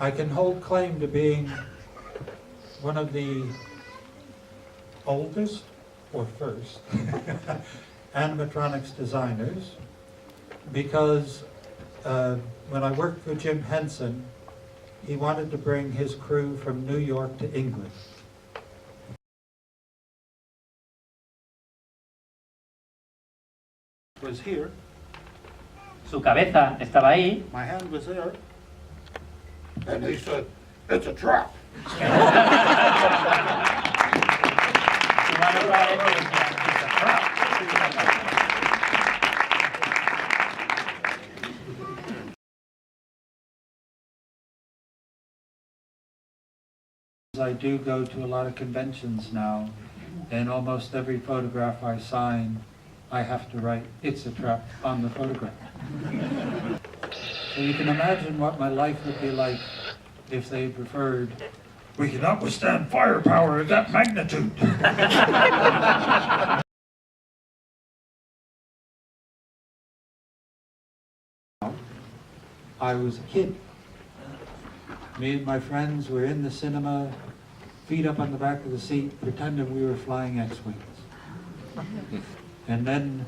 I can hold claim to being one of the oldest, or first, animatronics designers, because when I worked for Jim Henson, he wanted to bring his crew from New York to England. Was here. Su cabeza estaba ahí. My hand was there. And he said, "It's a trap." Su mano estaba ahí y decía, "It's a trap". I do go to a lot of conventions now, and almost every photograph I sign, I have to write, "It's a trap," on the photograph. So you can imagine what my life would be like if they preferred, "We cannot withstand firepower of that magnitude." I was a kid. Me and my friends were in the cinema, feet up on the back of the seat, pretending we were flying X-Wings. And then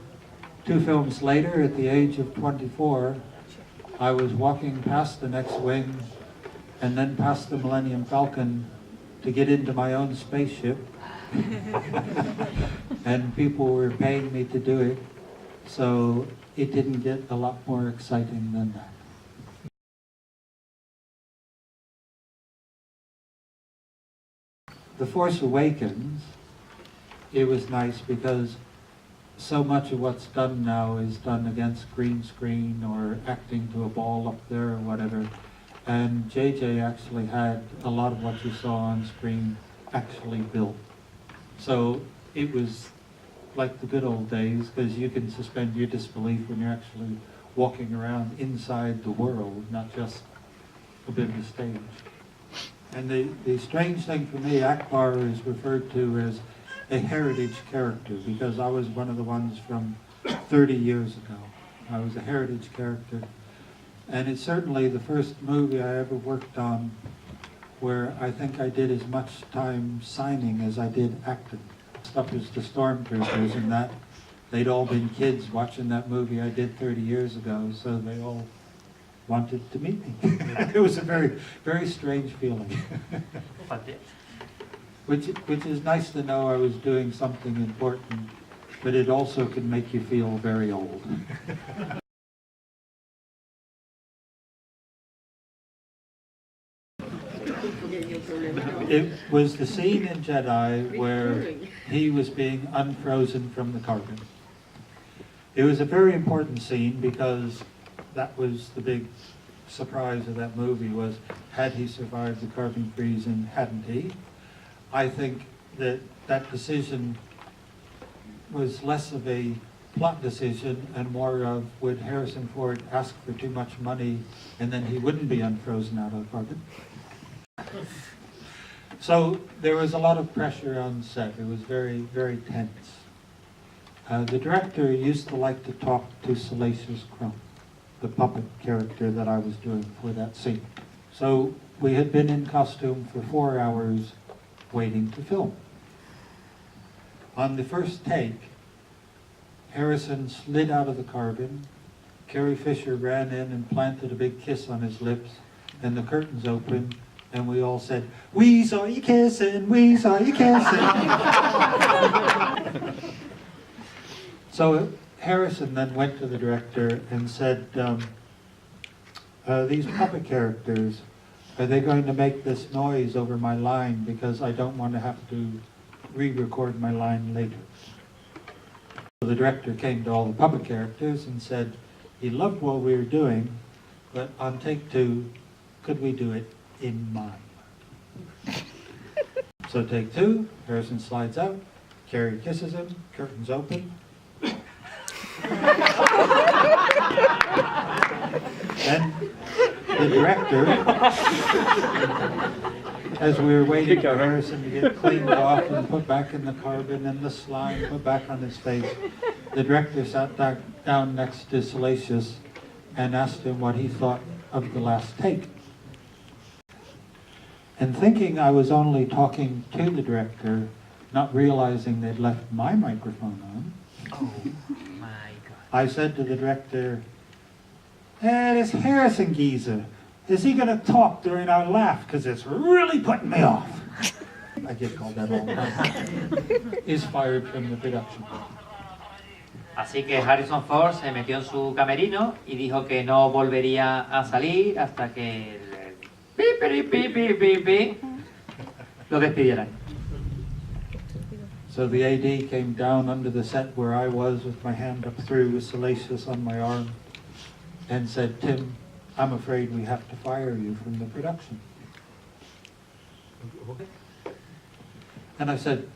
2 films later, at the age of 24, I was walking past the X-Wing and then past the Millennium Falcon to get into my own spaceship. And people were paying me to do it, so it didn't get a lot more exciting than that. The Force Awakens, it was nice because so much of what's done now is done against green screen or acting to a ball up there or whatever. And JJ actually had a lot of what you saw on screen actually built. So it was like the good old days, because you can suspend your disbelief when you're actually walking around inside the world, not just a bit of a stage. And the strange thing for me, Akbar is referred to as a heritage character, because I was one of the ones from 30 years ago. I was a heritage character. And it's certainly the first movie I ever worked on where I think I did as much time signing as I did acting. Stuff as the Stormtroopers and that. They'd all been kids watching that movie I did 30 years ago, so they all wanted to meet me. It was a very, very strange feeling. Which is nice to know I was doing something important, but it also can make you feel very old. It was the scene in Jedi where he was being unfrozen from the carbon. It was a very important scene because that was the big surprise of that movie, was had he survived the carbon freeze and hadn't he? I think that that decision was less of a plot decision and more of, would Harrison Ford ask for too much money and then he wouldn't be unfrozen out of carbon? So there was a lot of pressure on set. It was very, very tense. The director used to like to talk to Salacious Crumb, the puppet character that I was doing for that scene. So we had been in costume for 4 hours waiting to film. On the first take, Harrison slid out of the carbon, Carrie Fisher ran in and planted a big kiss on his lips, and the curtains opened, and we all said, "We saw you kissing, we saw you kissing." So Harrison then went to the director and said, these puppet characters, are they going to make this noise over my line because I don't want to have to re-record my line later? So the director came to all the puppet characters and said, he loved what we were doing, but on take 2, could we do it in mime? So take 2, Harrison slides out, Carrie kisses him, curtains open. And the director, as we were waiting for Harrison to get cleaned off and put back in the carbon and the slime put back on his face, the director sat down next to Salacious and asked him what he thought of the last take. And thinking I was only talking to the director, not realizing they'd left my microphone on, Oh my God. I said to the director, this Harrison geezer, is he going to talk during our laugh? Because it's really putting me off. I get called that all the time. Is fired from the production. Así que Harrison Ford se metió en su camerino y dijo que no volvería a salir hasta que el pi, lo despidieran. So the AD came down under the set where I was with my hand up through with Salacious on my arm and said, Tim, I'm afraid we have to fire you from the production. And I said,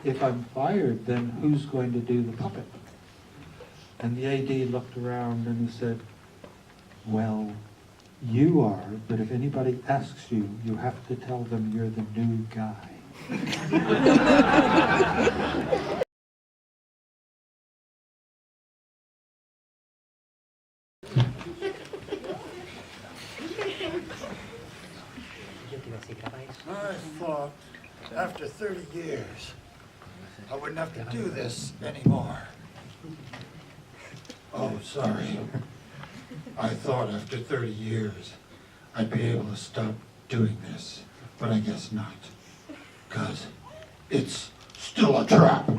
if I'm fired, then who's going to do the puppet? And the AD looked around and he said, well, you are, but if anybody asks you, you have to tell them you're the new guy. I thought after 30 years I wouldn't have to do this anymore. Oh, sorry. I thought after 30 years I'd be able to stop doing this, but I guess not. 'Cause it's still a trap.